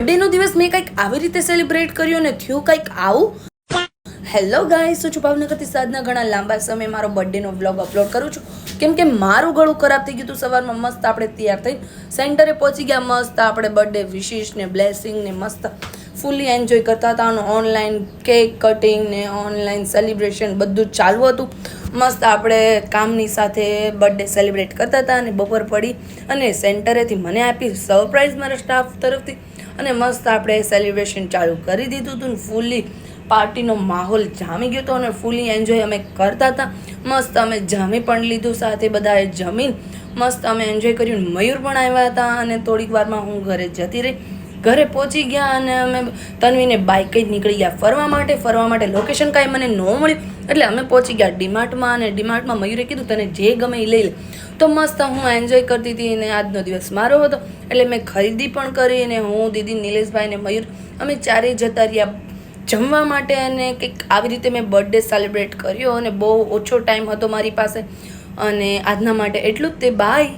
બર્થડેનો દિવસ મેં કંઈક આવી રીતે સેલિબ્રેટ કર્યો ને થયું કંઈક આવું. હેલો ગાઈસ, હું છું ભાવનગરથી સાધના. ઘણા લાંબા સમય મારો બર્થડેનો વ્લોગ અપલોડ કરું છું કેમ કે મારું ગળું ખરાબ થઈ ગયું હતું. સવારમાં મસ્ત આપણે તૈયાર થઈ સેન્ટરે પહોંચી ગયા. મસ્ત આપણે બર્થડે વિશિશ ને બ્લેસિંગ ને મસ્ત ફૂલી એન્જોય કરતા હતા. અને ઓનલાઈન કેક કટિંગ ને ઓનલાઈન સેલિબ્રેશન બધું જ ચાલુ હતું. મસ્ત આપણે કામની સાથે બર્થડે સેલિબ્રેટ કરતા હતા. અને બપોર પડી અને સેન્ટરેથી મને આપી સરપ્રાઈઝ મારા સ્ટાફ તરફથી. અને મસ્ત આપણે સેલિબ્રેશન ચાલુ કરી દીધું હતું ને ફૂલી પાર્ટીનો માહોલ જામી ગયો હતો અને ફૂલી એન્જોય અમે કરતા હતા. મસ્ત અમે જમી પણ લીધું, સાથે બધાએ જમીન મસ્ત અમે એન્જોય કર્યું. મયુર પણ આવ્યા હતા અને થોડીક વારમાં હું ઘરે જતી રહી. ઘરે પહોંચી ગયા અને અમે તન્વીને બાઇક જ નીકળી ગયા ફરવા માટે લોકેશન કાંઈ મને ન મળ્યું એટલે અમે પહોંચી ગયા ડીમાર્ટમાં. અને ડીમાર્ટમાં મયુરે કીધું તને જે ગમે એ લઈ લે. તો મસ્ત હું એન્જોય કરતી હતી અને આજનો દિવસ મારો હતો એટલે મેં ખરીદી પણ કરી. અને હું, દીદી, નિલેશભાઈ ને મયુર અમે ચારેય જતા રહ્યા જમવા માટે. અને કંઈક આવી રીતે મેં બર્થડે સેલિબ્રેટ કર્યો અને બહુ ઓછો ટાઈમ હતો મારી પાસે. અને આજના માટે એટલું જ તે. બાય.